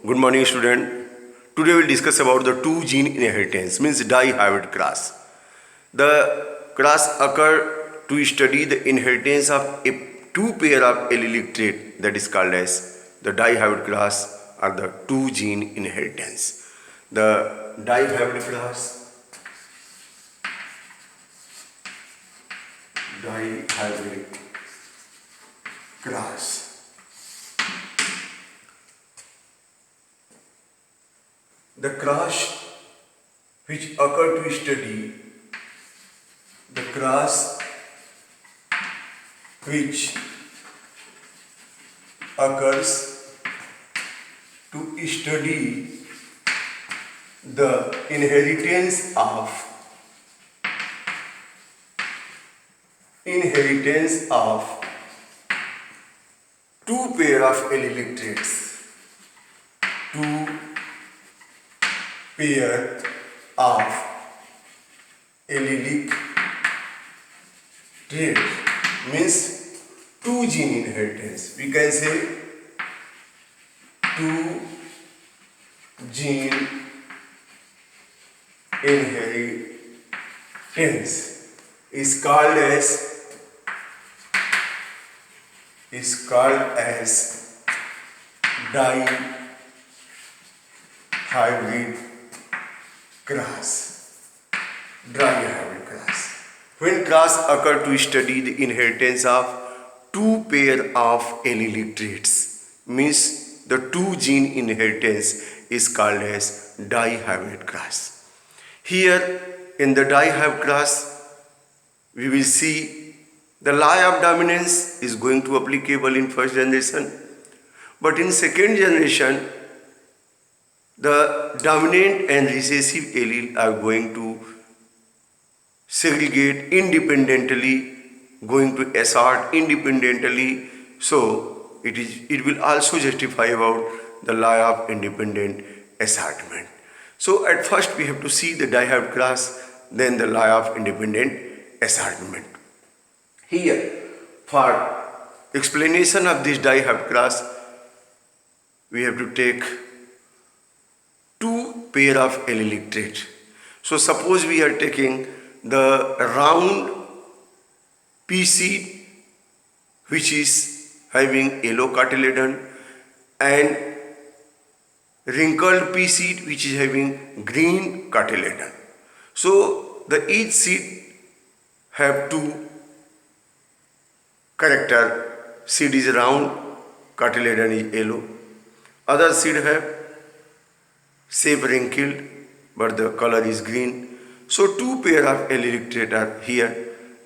Good morning, student. Today we'll discuss about the two gene inheritance, means dihybrid cross. The cross occur to study the inheritance of a two pair of allelic trait that is called as the dihybrid cross or the two gene inheritance. The dihybrid cross, the cross which occur to study the cross which occurs to study the inheritance of two pair of allelic traits, two pair of allelic trait means two gene inheritance. We can say two gene inheritance is called as dihybrid cross. When cross occur to study the inheritance of two pair of allelic traits, means the two gene inheritance is called as dihybrid cross. Here in the dihybrid cross, we will see the law of dominance is going to applicable in first generation, but in second generation, the dominant and recessive allele are going to segregate independently, going to assort independently. So it will also justify about the law of independent assortment. So at first we have to see the dihybrid cross, then the law of independent assortment. Here, for explanation of this dihybrid cross, we have to take two pair of allelic traits. So suppose we are taking the round pea seed which is having yellow cotyledon and wrinkled pea seed which is having green cotyledon. So the each seed have two character. Seed is round, cotyledon is yellow. Other seed have shape wrinkled but the color is green. So two pair of allelic traits are here,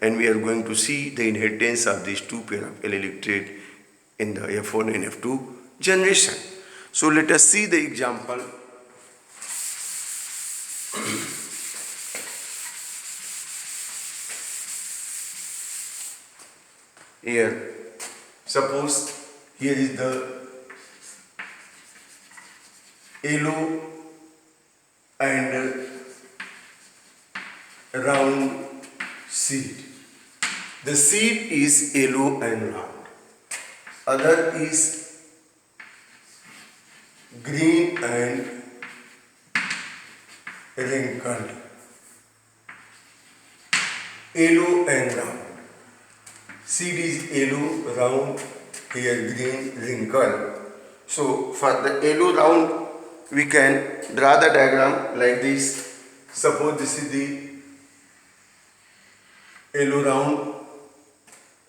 and we are going to see the inheritance of these two pair of allelic traits in the F1 and F2 generation. So let us see the example. Here, suppose here is the yellow and round seed. The seed is yellow and round. Other is green and wrinkled. Yellow and round. Seed is yellow, round, here green, wrinkled. So for the yellow round, we can draw the diagram like this. Suppose this is the yellow round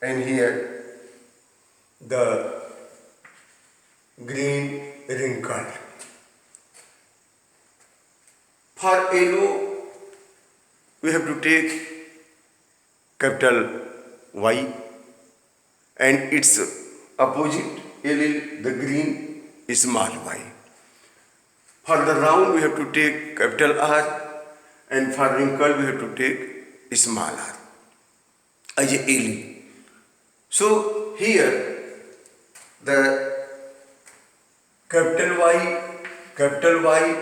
and here the green wrinkled. For yellow, we have to take capital Y and its opposite allele, the green, is small y. For the round, we have to take capital R, and for wrinkle, we have to take small r as a allele. So here, the capital Y, capital Y,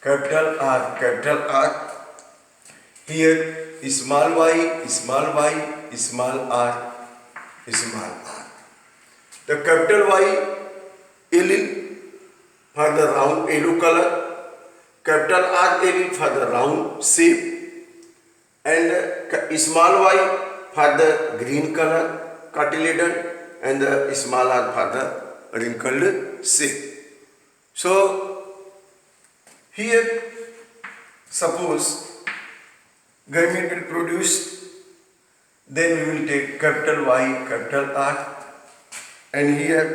capital R, here small y, small r, small r. The capital Y allele for the round yellow color, capital R allele for the round shape, and small y for the green color cotyledon, and the small r for the wrinkled shape. So here suppose gamete will produce, then we will take capital Y, capital R, and here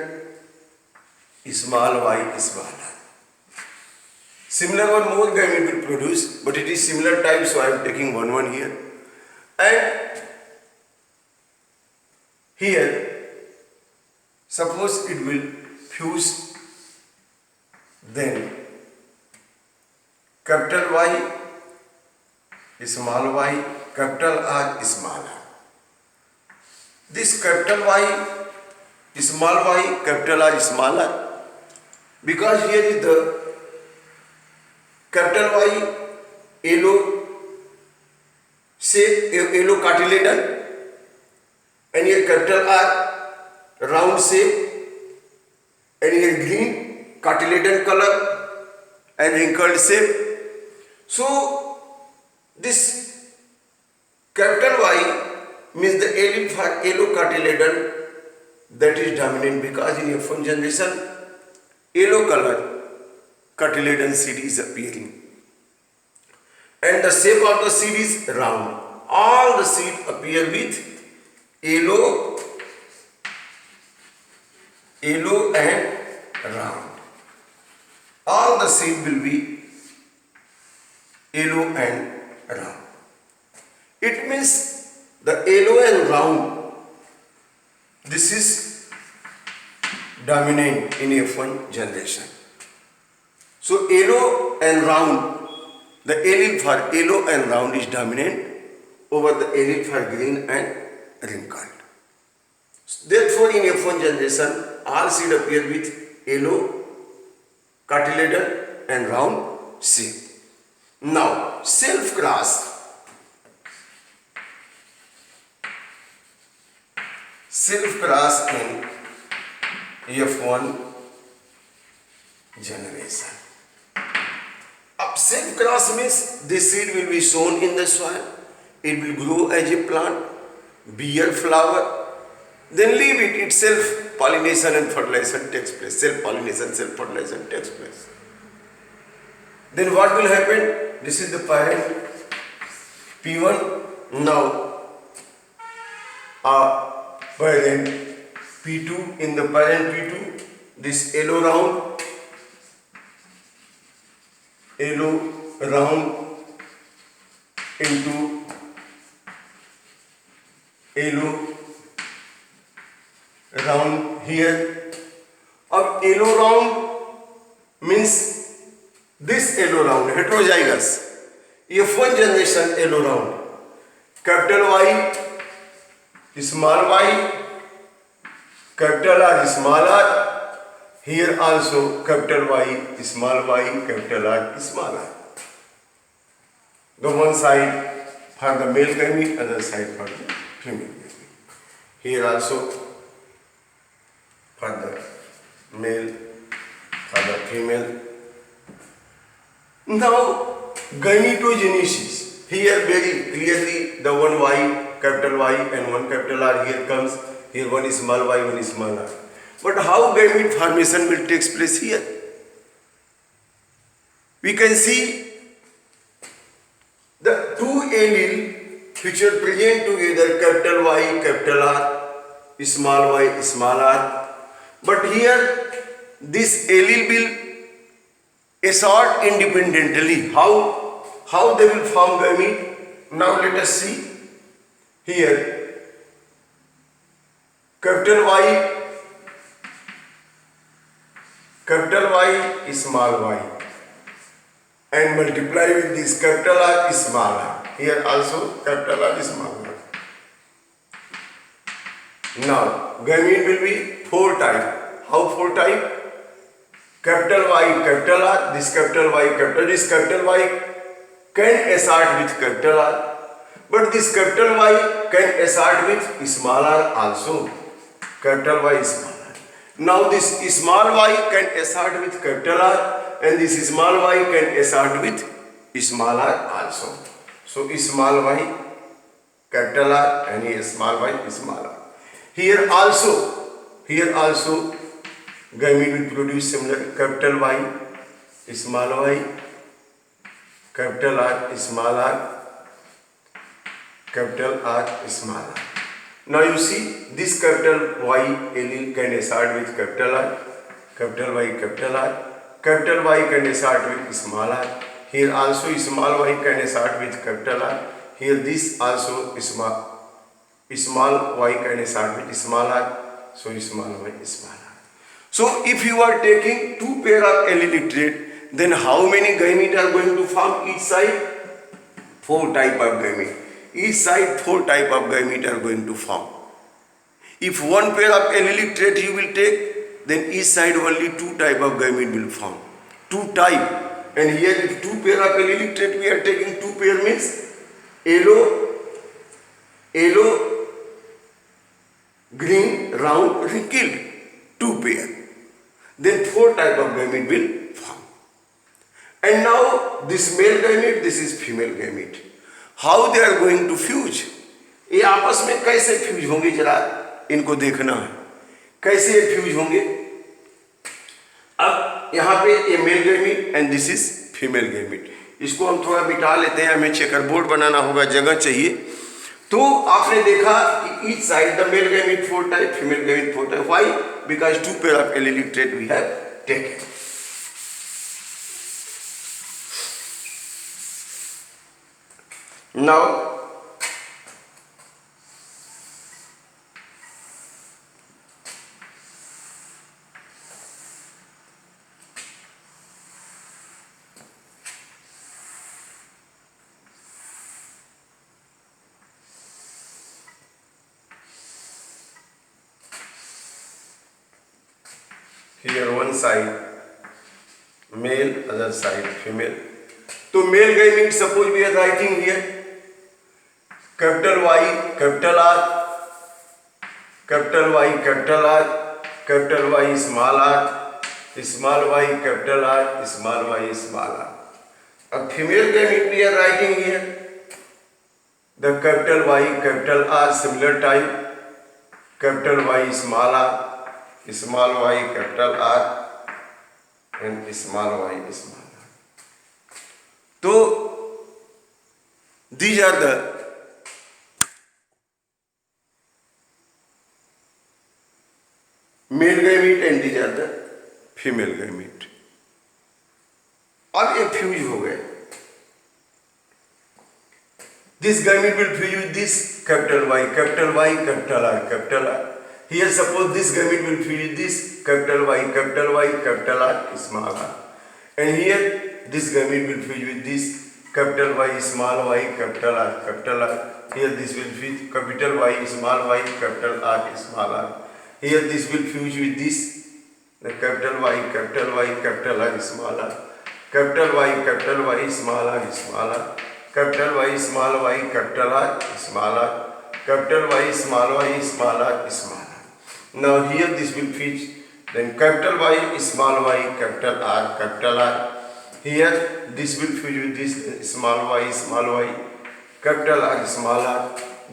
small y, small r. Similar one more gamete will produce, but it is similar type, so I am taking one here. And here, suppose it will fuse, then capital Y, small y, capital R, small r. This capital Y, small y, capital R, small r, because here is the capital Y yellow shape, yellow cotyledon, and here capital R round shape, and here green cotyledon color and wrinkled shape. So this capital Y means the allele for yellow cotyledon, that is dominant, because in F1 generation yellow color cotyledon seed is appearing, and the shape of the seed is round. All the seed appear with yellow and round. All the seed will be yellow and round. It means the yellow and round, this is dominant in F1 generation. So yellow and round, the allele for yellow and round is dominant over the allele for green and wrinkled. Therefore in F1 generation all seed appear with yellow cotyledon and round shape. Now self cross in F1 generation. Self cross means this seed will be sown in the soil, it will grow as a plant, bear flower, then leave it itself, pollination and fertilization takes place, self pollination, self fertilization takes place. Then what will happen? This is the parent P1, now parent P2, in the parent P2 this yellow round into yellow round here. अब yellow round means this yellow round, heterozygous, F1 generation yellow round, capital Y, small y, capital R, small r. Here also capital Y, small y, capital R, small r. The one side for the male gamete, other side for the female gamete. Here also for the male, for the female. Now gametogenesis. Here very clearly the one Y, capital Y and one capital R here comes. Here one is small y, one is small r. But how gamete formation will take place here? We can see the two allele which are present together, capital Y, capital R, small y, small r. But here this allele will assort independently. How they will form gamete? Now let us see. Here capital Y, small y, and multiply with this capital R, small r. Here also capital R, small r. Now gamete will be four type. How four type? Capital Y, capital R, this capital Y, this capital Y can assort with capital R, but this capital Y can assort with small r also. Capital Y, small r. Now this small y can assert with capital R, and this small y can assert with small r also. So small y capital R and here small y small r. Here also gamete will produce similar capital Y, small y, capital R, small r, capital R, small r. Now you see this capital Y allele can assert with capital R, capital Y, capital R. Capital Y can assert with small r. Here also small y can assert with capital R. Here this also small y can assert with small r. So small y, small r. So if you are taking two pair of allelic trait, then how many gamete are going to form each side? Four type of gamete. Each side four type of gamete are going to form. If one pair of allelic trait you will take, then each side only two type of gamete will form. Two type. And here if two pair of allelic trait we are taking, two pair means yellow, green, round, wrinkled. Two pair. Then four type of gamete will form. And now this male gamete, this is female gamete. How they are going to fuse? ये आपस में कैसे fuse होंगे जरा इनको देखना है, कैसे ये फ्यूज होंगे. अब यहाँ पे ये mail gamete and this is female gamete. इसको हम थोड़ा मिटा लेते हैं, हमें चेकर बोर्ड बनाना होगा, जगह चाहिए. तो आपने देखा कि each side the male gamete four type, female gamete four type. Why? Because two pair of allelic trait we have taken. Now here one side male, other side female. So male gamete, suppose we are writing here capital Y, capital R, capital Y, capital R, capital Y, small r, small y, capital R, small y, small r. अब female gamete we are writing here the capital Y, capital R, similar type, capital Y, small r, small y, capital R, and small y, small r. So these are the male gamete and these are the female gamete. अब ये fuse हो गए. This gamete will fuse with this capital Y, capital Y, capital R, capital R. Here suppose this gamete will fuse with this capital Y, capital Y, capital R, small r. And here this gamete will fuse with this capital Y, small y, capital R, capital R. Here this will fuse capital Y, small y, capital R, small r. Here this will fuse with this the capital Y, capital Y, capital R, small r. Capital Y, capital Y, small r, small r. Capital Y, small y, capital R, small r. Capital Y, small y, small r, small r. Now here this will fuse then capital Y, small y, capital R, capital R. Here this will fuse with this small y, capital R, small r.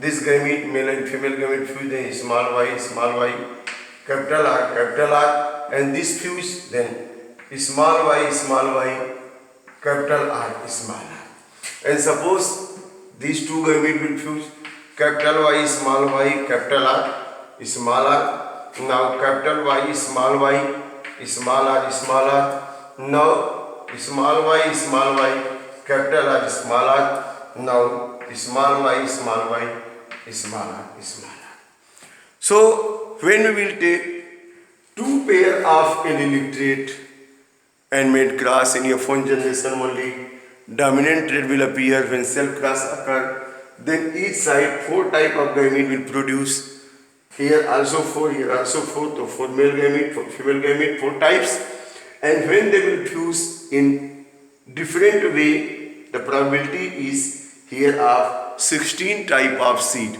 This gamete, male and female gamete fuse then small y, capital R, and this fuse then small y, capital R, small r. And suppose these two gamete will fuse capital Y, small y, capital R, small r. Now capital Y, small y, small r, small r. Now small y, capital R, small r. Now small y, small r, small r. So when we will take two pair of allelic trait and mate cross in F1 generation only, dominant trait will appear when cell cross occur. Then each side four type of gamete will produce. Here also four, here also four. So four male gamete, four female gamete, four types. And when they will fuse in different way, the probability is here of 16 type of seed.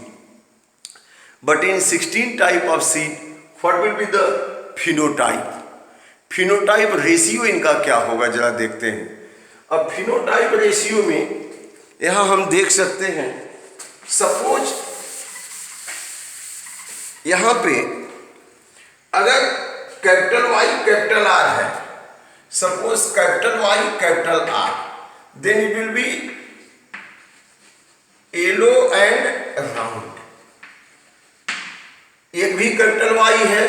But in 16 type of seed, what will be the phenotype. Phenotype ratio इनका क्या होगा जरा देखते हैं। अब phenotype ratio में यहाँ हम देख सकते हैं, सपोज यहाँ पे अगर कैपिटल वाई कैपिटल आर है, suppose capital Y capital R, then it will be yellow and round. एक भी कैपिटल वाई है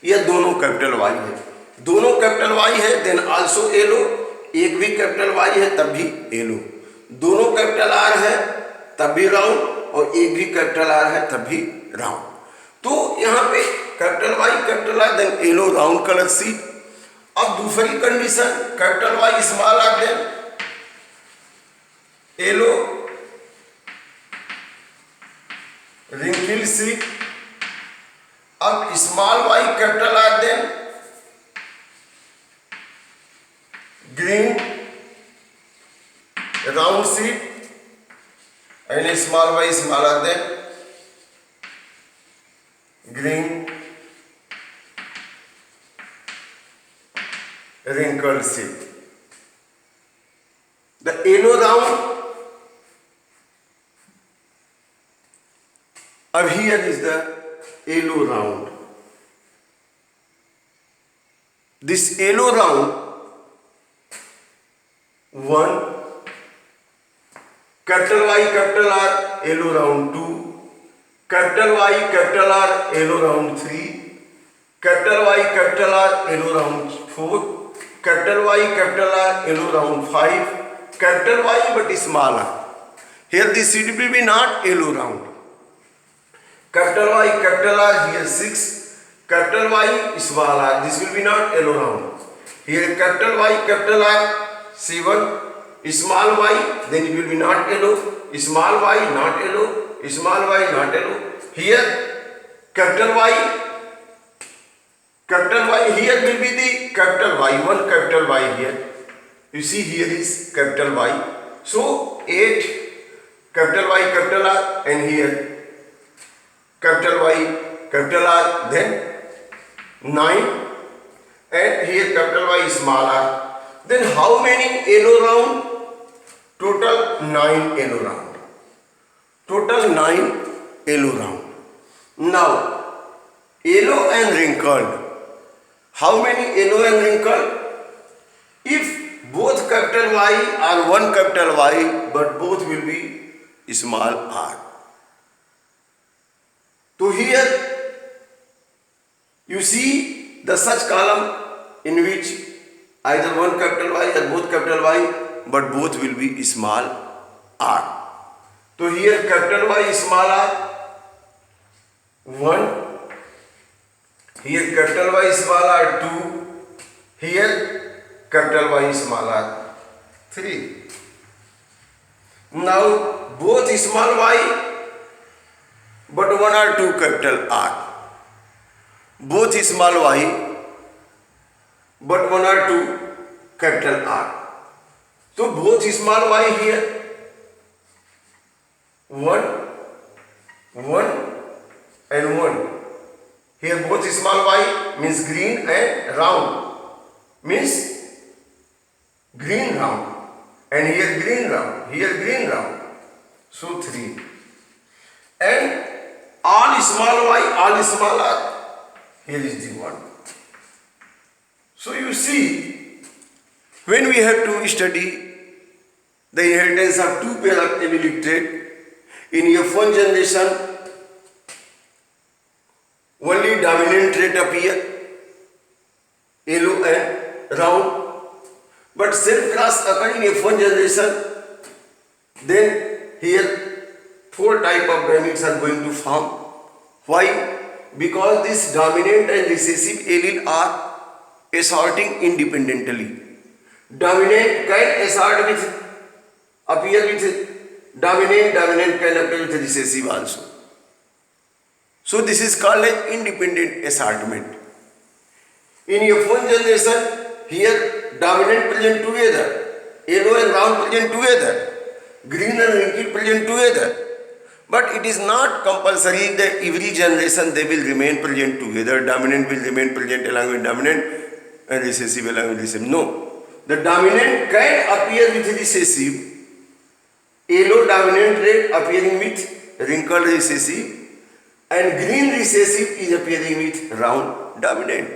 या दोनों कैपिटल वाई है, दोनों कैपिटल वाई है देन आल्सो येलो, एक भी कैपिटल वाई है तब भी येलो, दोनों कैपिटल आर है तब भी राउंड, और एक भी कैपिटल आर है तब भी राउंड। तो यहाँ पे capital Y capital R then yellow round colour seed. अब दूसरी condition capital Y small R then yellow wrinkle seed. अब small Y capital R then green round seed and small Y small R then green wrinkled seed. The yellow round, अब here is the yellow round. This yellow round, one, capital Y capital R yellow round 2, capital Y capital R yellow round 3, capital Y capital R yellow round 4, capital Y capital R yellow round 5, capital Y but smaller. Here the seed will be not yellow round. Capital Y capital R here 6, capital Y small r, this will be not yellow round. Here capital Y capital R 7, small y, then it will be not yellow, small y not yellow, small y not yellow. Here capital Y here will be the capital Y, one capital Y here. You see here is capital Y. So 8 capital Y capital R and here capital Y capital R, then 9 and here capital Y small r. Then how many yellow round? Total 9 yellow round. Total 9 yellow round. Now yellow and wrinkled. How many yellow and wrinkled? If both capital Y are one capital Y but both will be small r. So here you see the such column in which either one capital Y or both capital Y but both will be small r. So here capital Y small r 1, here capital Y small r 2, here capital Y small r 3. Now both small y but one or two capital R. Both small y but one or two capital R. So both small y here 1, 1 and 1. Here both small y means green and round means green round, and here green round, here green round. So 3. And all small y, all small r, here is the 1. So you see, when we have to study the inheritance of two pair of ability trait in F1 generation, only dominant trait appear, yellow and round. But self class occur in F1 generation, then here 4 type of gametes are going to form. Why? Because this dominant and recessive allele are assorting independently. Dominant can assort with, appear with dominant, dominant can appear with recessive also. So this is called as independent assortment. In F1 generation, here dominant present together, yellow and round present together, green and wrinkled present together. But it is not compulsory that every generation they will remain present together. Dominant will remain present along with dominant and recessive along with recessive. No. The dominant can appear with recessive, yellow dominant red appearing with wrinkled recessive, and green recessive is appearing with round dominant.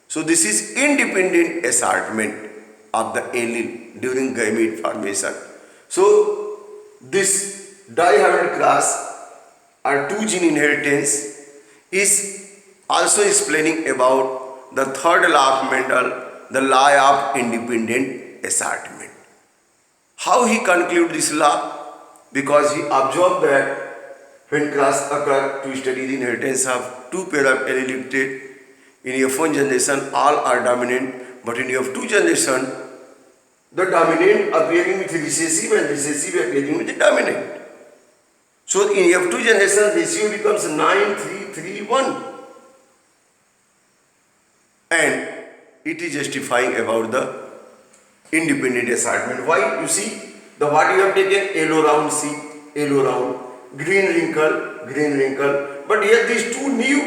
So this is independent assortment of the allele during gamete formation. So this dihybrid class or two-gene inheritance is also explaining about the third law of Mendel, the law of independent assortment. How he conclude this law? Because he observed that when class occur to study the inheritance of two pair of allelic traits, in F1 generation all are dominant, but in F2 generation the dominant appearing with recessive and recessive appearing with the dominant. So in F2 generation ratio becomes 9:3:3:1, and it is justifying about the independent assortment. Why? You see, the what you have taken yellow round C, yellow round, green wrinkle, but here these two new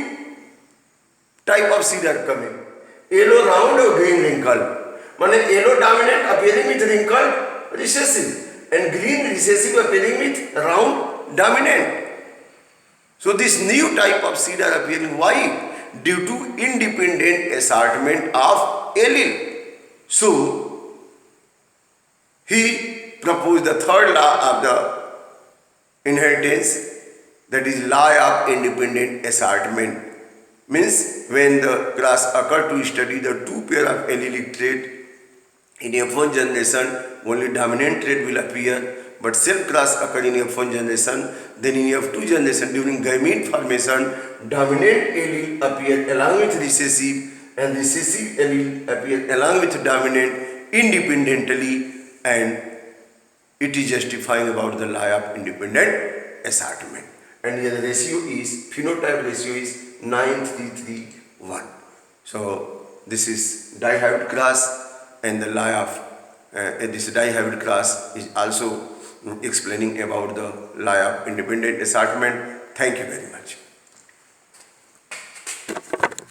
type of seed are coming. Yellow round or green wrinkle. Means yellow dominant appearing with wrinkled recessive and green recessive appearing with round dominant. So this new type of seed are appearing. Why? Due to independent assortment of allele. So he proposed the third law of the inheritance, that is law of independent assortment. Means when the class occur to study the two pair of allelic trait, in F1 generation only dominant trait will appear, but self class occur in F1 generation, then in F2 generation during gamete formation dominant allele appear along with recessive and recessive allele appear along with dominant independently, and it is justifying about the law of independent assortment. And here the ratio is, phenotype ratio is 9:3:3:1. So this is dihybrid class, and the law of this dihybrid class is also explaining about the law of independent assortment. Thank you very much.